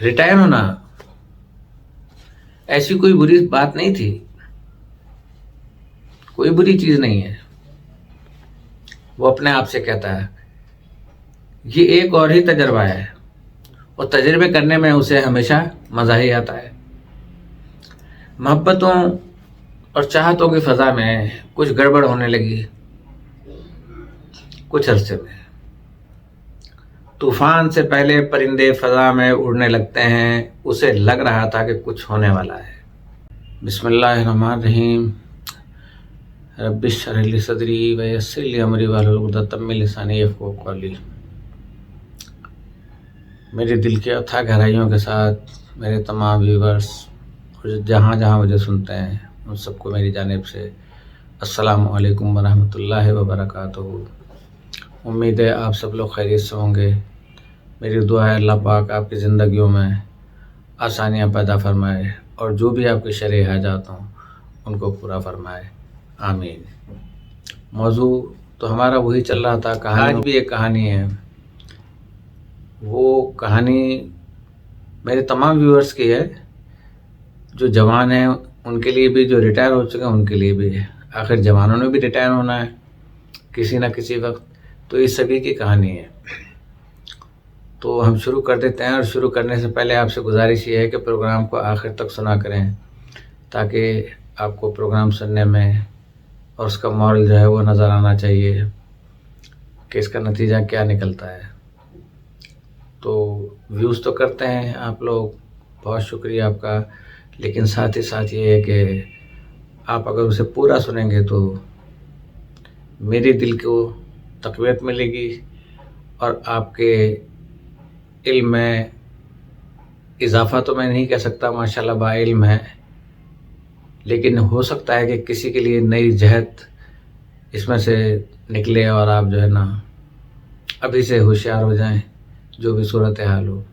Retire होना ऐसी कोई बुरी बात नहीं थी, कोई बुरी चीज नहीं है। वो अपने आप से कहता है ये एक और ही तजर्बा है, और तजर्बे करने में उसे हमेशा मजा ही आता है। मोहब्बतों और चाहतों की फजा में कुछ गड़बड़ होने लगी। कुछ अरसे में तूफान से पहले परिंदे फजा में उड़ने लगते हैं। उसे लग रहा था कि कुछ होने वाला है। बिस्मिल्लाहिर्रहमानिर्रहीम। रब्बिश शरह ली सदरी व यस्सिर ली अमरी वाहलुल उक़दतम मिन लिसानी यफ़क़हू क़ौली। मेरे दिल के अथाह गहराइयों के साथ मेरे तमाम व्यूवर्स और जहाँ जहाँ मुझे सुनते हैं उन सबको मेरी जानिब से अस्सलामु अलैकुम वरहमतुल्लाहि वबरकातुहू। उम्मीद है आप सब लोग खैरियत से होंगे। मेरी दुआ है अल्लाह पाक आपकी ज़िंदगियों में आसानियाँ पैदा फरमाए और जो भी आपके शरई हाजात हों उनको पूरा फरमाए, आमीन। मौजू तो हमारा वही चल रहा था। आज भी एक कहानी है। वो कहानी मेरे तमाम व्यूअर्स की है, जो जवान हैं उनके लिए भी, जो रिटायर हो चुके हैं उनके लिए भी है। आखिर जवानों ने भी रिटायर होना है किसी न किसी वक्त, तो ये सभी की कहानी है। तो हम शुरू कर देते हैं, और शुरू करने से पहले आपसे गुजारिश ये है कि प्रोग्राम को आखिर तक सुना करें, ताकि आपको प्रोग्राम सुनने में और उसका मॉरल जो है वो नज़र आना चाहिए कि इसका नतीजा क्या निकलता है। तो व्यूज़ तो करते हैं आप लोग, बहुत शुक्रिया आपका, लेकिन साथ ही साथ ये है कि आप अगर उसे पूरा सुनेंगे तो मेरे दिल को तक़वियत मिलेगी और आपके इल्म में इजाफ़ा तो मैं नहीं कह सकता, माशाल्लाह बाइल्म है, लेकिन हो सकता है कि किसी के लिए नई जहत इसमें से निकले और आप जो है ना अभी से होशियार हो जाएं, जो भी सूरत हाल हो।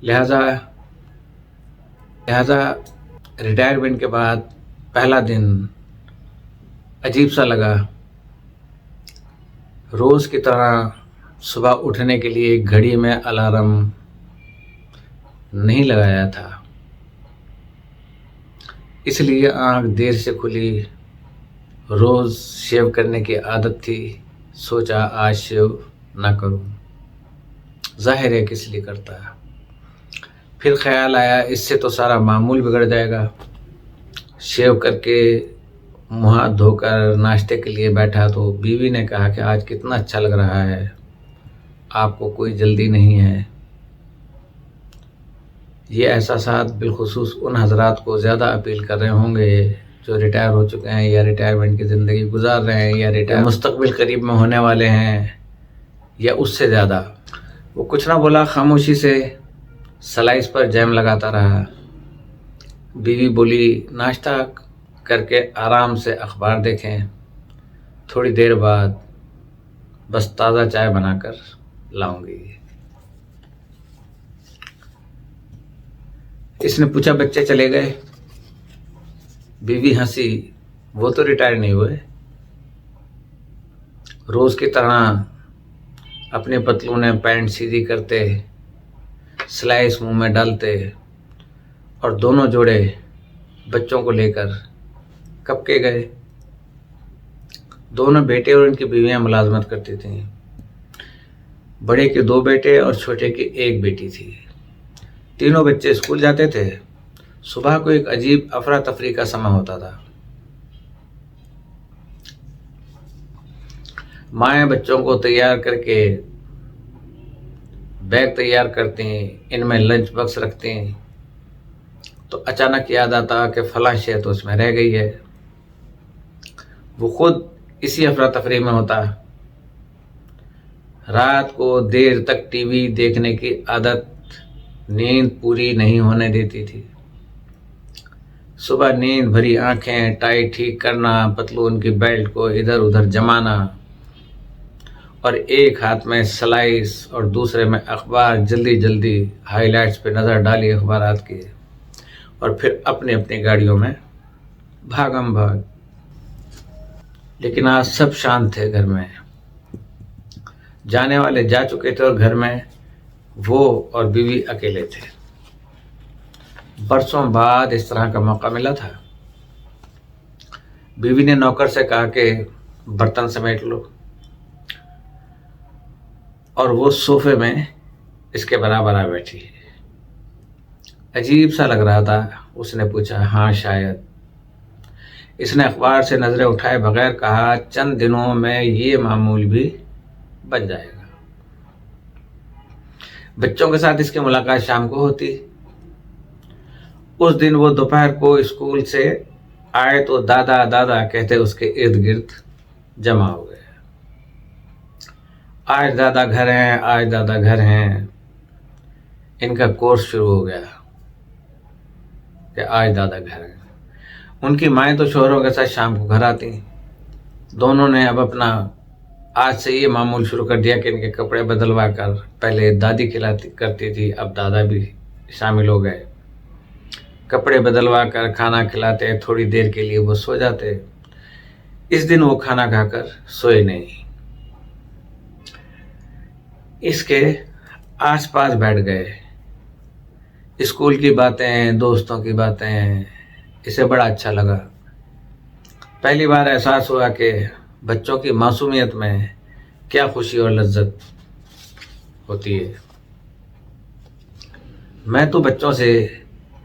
लिहाजा रिटायरमेंट के बाद पहला दिन अजीब सा लगा। रोज़ की तरह सुबह उठने के लिए घड़ी में अलार्म नहीं लगाया था, इसलिए आँख देर से खुली। रोज़ शेव करने की आदत थी, सोचा आज शेव ना करूं, जाहिर है किस लिए करता है। फिर ख्याल आया इससे तो सारा मामूल बिगड़ जाएगा। शेव करके मुँह हाथ धोकर नाश्ते के लिए बैठा तो बीवी ने कहा कि आज कितना अच्छा लग रहा है, आपको कोई जल्दी नहीं है। ये एहसासात बिलखुसूस उन हजरात को ज़्यादा अपील कर रहे होंगे जो रिटायर हो चुके हैं या रिटायरमेंट की ज़िंदगी गुजार रहे हैं या रिटायर मुस्तकबिल करीब में होने वाले हैं या उससे ज़्यादा। वो कुछ ना बोला, खामोशी से स्लाइस पर जैम लगाता रहा। बीवी बोली नाश्ता करके आराम से अखबार देखें, थोड़ी देर बाद बस ताज़ा चाय बनाकर लाऊंगी। इसने पूछा बच्चे चले गए? बीवी हंसी, वो तो रिटायर नहीं हुए। रोज़ की तरह अपने पतलून पैंट सीधी करते, स्लाइस मुंह में डालते और दोनों जोड़े बच्चों को लेकर कब के गए। दोनों बेटे और उनकी बीवियां मुलाजमत करती थीं। बड़े के 2 बेटे और छोटे की 1 बेटी थी। तीनों बच्चे स्कूल जाते थे। सुबह को एक अजीब अफरा तफरी का समय होता था। माएँ बच्चों को तैयार करके बैग तैयार करती, इनमें लंच बॉक्स रखती, तो अचानक याद आता कि फलां शय तो उसमें रह गई है। वो खुद इसी अफरा तफरी में होता। रात को देर तक टीवी देखने की आदत नींद पूरी नहीं होने देती थी। सुबह नींद भरी आंखें, टाई ठीक करना, पतलून की बेल्ट को इधर उधर जमाना और एक हाथ में स्लाइस और दूसरे में अखबार, जल्दी जल्दी हाइलाइट्स पे नज़र डाली अखबारात की, और फिर अपनी अपनी गाड़ियों में भागम भाग। लेकिन आज सब शांत थे घर में। जाने वाले जा चुके थे और घर में वो और बीवी अकेले थे। बरसों बाद इस तरह का मौका मिला था। बीवी ने नौकर से कहा कि बर्तन समेट लो, और वो सोफे में इसके बराबर आ बैठी। अजीब सा लग रहा था। उसने पूछा, हाँ शायद। इसने अखबार से नजरें उठाए बगैर कहा, चंद दिनों में ये मामूल भी बन जाएगा। बच्चों के साथ इसकी मुलाकात शाम को होती। उस दिन वो दोपहर को स्कूल से आए तो दादा दादा कहते उसके इर्द गिर्द जमा हो गए। आज दादा घर हैं, आज दादा घर हैं। इनका कोर्स शुरू हो गया कि आज दादा घर हैं। उनकी माएँ तो शोहरों के साथ शाम को घर आती। दोनों ने अब अपना आज से ये मामूल शुरू कर दिया कि इनके कपड़े बदलवा कर, पहले दादी खिलाती करती थी, अब दादा भी शामिल हो गए। कपड़े बदलवा कर खाना खिलाते, थोड़ी देर के लिए वो सो जाते। इस दिन वो खाना खाकर सोए नहीं, इसके आसपास बैठ गए। स्कूल की बातें, दोस्तों की बातें इसे बड़ा अच्छा लगा। पहली बार एहसास हुआ कि बच्चों की मासूमियत में क्या खुशी और लज्जत होती है। मैं तो बच्चों से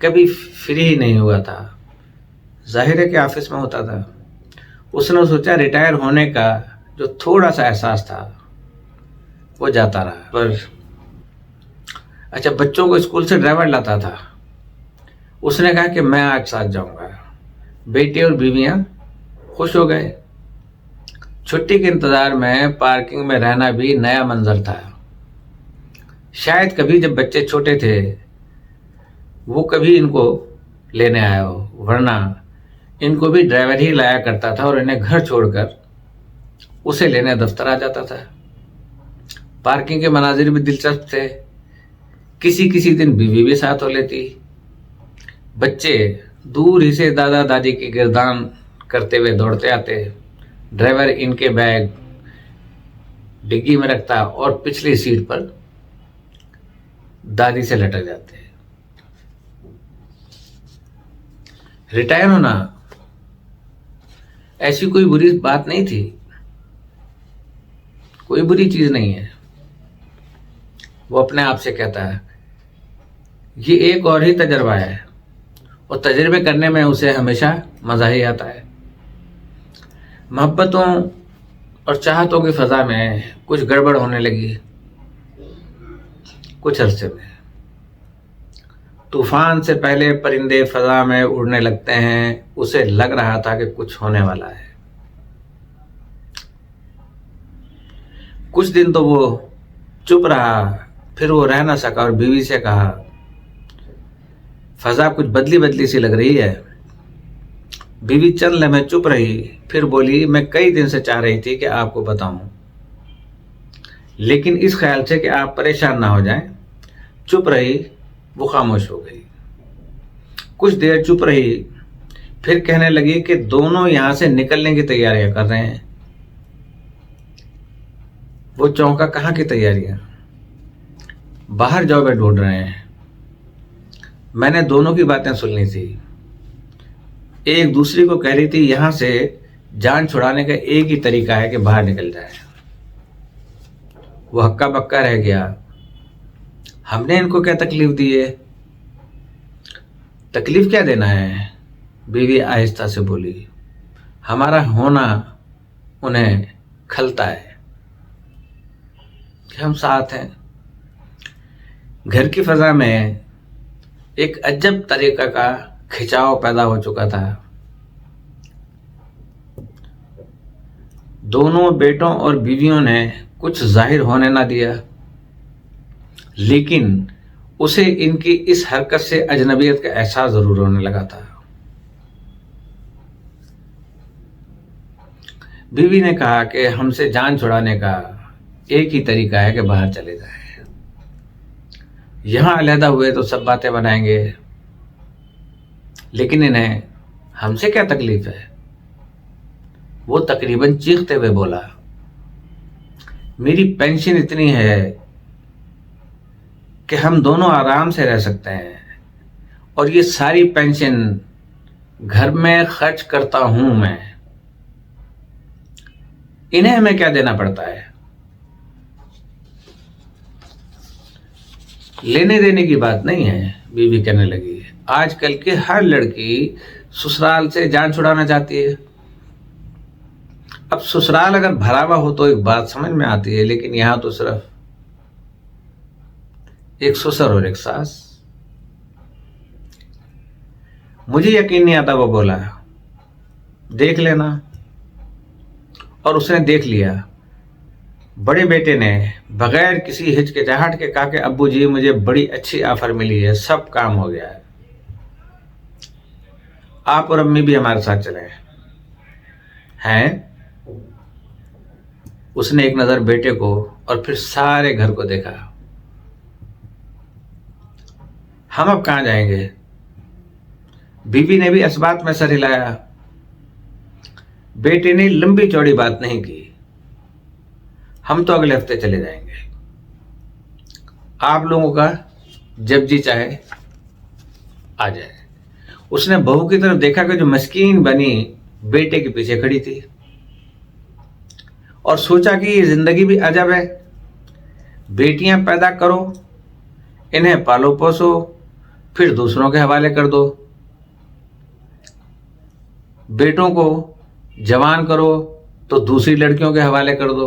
कभी फ्री ही नहीं हुआ था। जाहिर है कि ऑफिस में होता था। उसने सोचा रिटायर होने का जो थोड़ा सा एहसास था वो जाता रहा। पर अच्छा, बच्चों को स्कूल से ड्राइवर लाता था। उसने कहा कि मैं आज साथ जाऊंगा। बेटे और बीवियां खुश हो गए। छुट्टी के इंतजार में पार्किंग में रहना भी नया मंजर था। शायद कभी जब बच्चे छोटे थे वो कभी इनको लेने आया हो, वरना इनको भी ड्राइवर ही लाया करता था और इन्हें घर छोड़कर उसे लेने दफ्तर आ जाता था। पार्किंग के मनाजिर भी दिलचस्प थे। किसी किसी दिन बीवी भी साथ हो लेती। बच्चे दूर ही से दादा दादी की गिरदान करते हुए दौड़ते आते। ड्राइवर इनके बैग डिग्गी में रखता और पिछली सीट पर दादी से लटक जाते। रिटायर होना ऐसी कोई बुरी बात नहीं थी, कोई बुरी चीज नहीं है। वो अपने आप से कहता है ये एक और ही तजर्बा है, और तजर्बे करने में उसे हमेशा मजा ही आता है। मोहब्बतों और चाहतों की फजा में कुछ गड़बड़ होने लगी। कुछ अरसे में तूफान से पहले परिंदे फजा में उड़ने लगते हैं। उसे लग रहा था कि कुछ होने वाला है। कुछ दिन तो वो चुप रहा, फिर वो रह ना सका और बीवी से कहा, फजा कुछ बदली बदली सी लग रही है। बीवी चंद लम्हे चुप रही, फिर बोली, मैं कई दिन से चाह रही थी कि आपको बताऊं, लेकिन इस ख्याल से कि आप परेशान ना हो जाएं। चुप रही, वो खामोश हो गई। कुछ देर चुप रही, फिर कहने लगी कि दोनों यहां से निकलने की तैयारियां कर रहे हैं। वो चौंका, कहाँ की तैयारियां? बाहर जॉब ढूंढ रहे हैं। मैंने दोनों की बातें सुननी थी। एक दूसरी को कह रही थी यहां से जान छुड़ाने का एक ही तरीका है कि बाहर निकल जाए। वो हक्का बक्का रह गया। हमने इनको क्या तकलीफ दी है? तकलीफ क्या देना है? बीवी आहिस्ता से बोली, हमारा होना उन्हें खलता है कि हम साथ हैं। घर की फजा में एक अजब तरीका का खिंचाव पैदा हो चुका था। दोनों बेटों और बीवियों ने कुछ जाहिर होने ना दिया, लेकिन उसे इनकी इस हरकत से अजनबियत का एहसास जरूर होने लगा था। बीवी ने कहा कि हमसे जान छुड़ाने का एक ही तरीका है कि बाहर चले जाएं। यहां अलहदा हुए तो सब बातें बनाएंगे, लेकिन इन्हें हमसे क्या तकलीफ है? वो तकरीबन चीखते हुए बोला, मेरी पेंशन इतनी है कि हम दोनों आराम से रह सकते हैं, और ये सारी पेंशन घर में खर्च करता हूं मैं, इन्हें हमें क्या देना पड़ता है? लेने देने की बात नहीं है। बीवी कहने लगी, आजकल की हर लड़की ससुराल से जान छुड़ाना चाहती है। अब ससुराल अगर भरा हुआ हो तो एक बात समझ में आती है, लेकिन यहां तो सिर्फ एक ससुर और एक सास। मुझे यकीन नहीं आता। वो बोला, देख लेना। और उसने देख लिया। बड़े बेटे ने बगैर किसी हिचकिचाहट के कहा कि अब्बू जी, मुझे बड़ी अच्छी ऑफर मिली है, सब काम हो गया है, आप और अम्मी भी हमारे साथ चले हैं। उसने एक नजर बेटे को और फिर सारे घर को देखा। हम अब कहां जाएंगे? बीवी ने भी इस बात में सर हिलाया। बेटे ने लंबी चौड़ी बात नहीं की, हम तो अगले हफ्ते चले जाएंगे, आप लोगों का जब जी चाहे आ जाए। उसने बहू की तरफ देखा कि जो मस्कीन बनी बेटे के पीछे खड़ी थी, और सोचा कि ये जिंदगी भी अजब है। बेटियां पैदा करो, इन्हें पालो पोसो, फिर दूसरों के हवाले कर दो। बेटों को जवान करो तो दूसरी लड़कियों के हवाले कर दो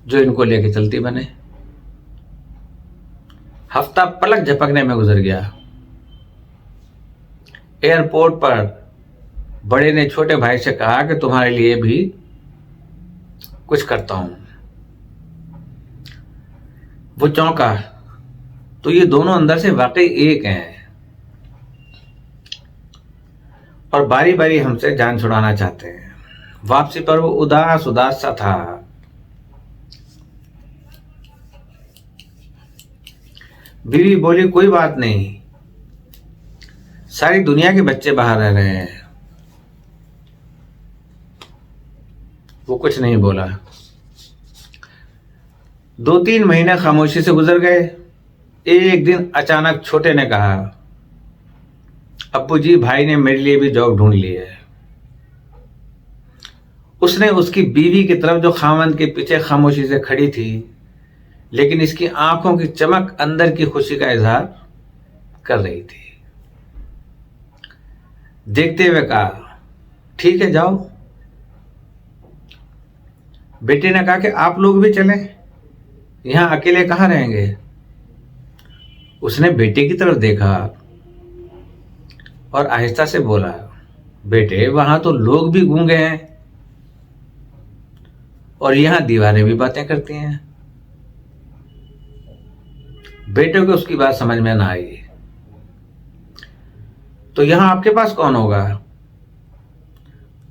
जो इनको लेके चलती बने। हफ्ता पलक झपकने में गुजर गया। एयरपोर्ट पर बड़े ने छोटे भाई से कहा कि तुम्हारे लिए भी कुछ करता हूं। वो चौंका, तो ये दोनों अंदर से वाकई एक हैं और बारी बारी हमसे जान छुड़ाना चाहते हैं। वापसी पर वो उदास उदास सा था। बीवी बोली, कोई बात नहीं, सारी दुनिया के बच्चे बाहर रह रहे हैं। वो कुछ नहीं बोला। 2-3 महीने खामोशी से गुजर गए। एक दिन अचानक छोटे ने कहा, अब्बू जी, भाई ने मेरे लिए भी जॉब ढूंढ ली है। उसने उसकी बीवी की तरफ जो खामंद के पीछे खामोशी से खड़ी थी, लेकिन इसकी आंखों की चमक अंदर की खुशी का इजहार कर रही थी। देखते हुए कहा, ठीक है जाओ। बेटे ने कहा कि आप लोग भी चलें, यहां अकेले कहां रहेंगे। उसने बेटे की तरफ देखा और आहिस्ता से बोला, बेटे, वहां तो लोग भी गूंगे हैं और यहां दीवारें भी बातें करती हैं। बेटे को उसकी बात समझ में ना आई। तो यहां आपके पास कौन होगा?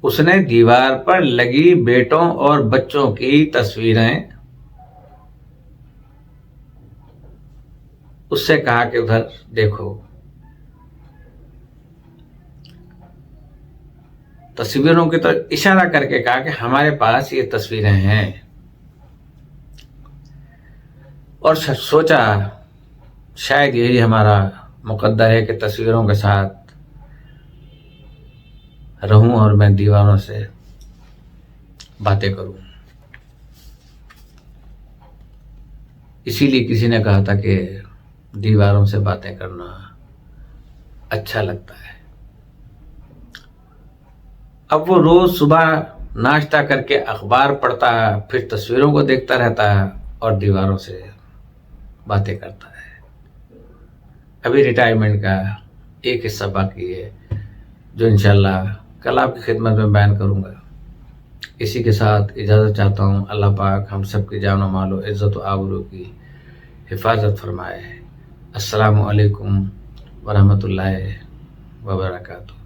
उसने दीवार पर लगी बेटों और बच्चों की तस्वीरें उससे कहा कि उधर देखो। तस्वीरों की तरफ इशारा करके कहा कि हमारे पास ये तस्वीरें हैं। और सोचा शायद यही हमारा मुकद्दर है कि तस्वीरों के साथ रहूं और मैं दीवारों से बातें करूं। इसीलिए किसी ने कहा था कि दीवारों से बातें करना अच्छा लगता है। अब वो रोज सुबह नाश्ता करके अखबार पढ़ता, फिर तस्वीरों को देखता रहता और दीवारों से बातें करता है। अभी रिटायरमेंट का एक हिस्सा बाकी है जो इंशाल्लाह कल आपकी खिदमत में बयान करूंगा। इसी के साथ इजाज़त चाहता हूँ। अल्लाह पाक हम सब की जान और माल और इज़्ज़त व आबरू की हिफाजत फरमाए। अस्सलामु अलैकुम वरहमतुल्लाहि वबरकातुहू।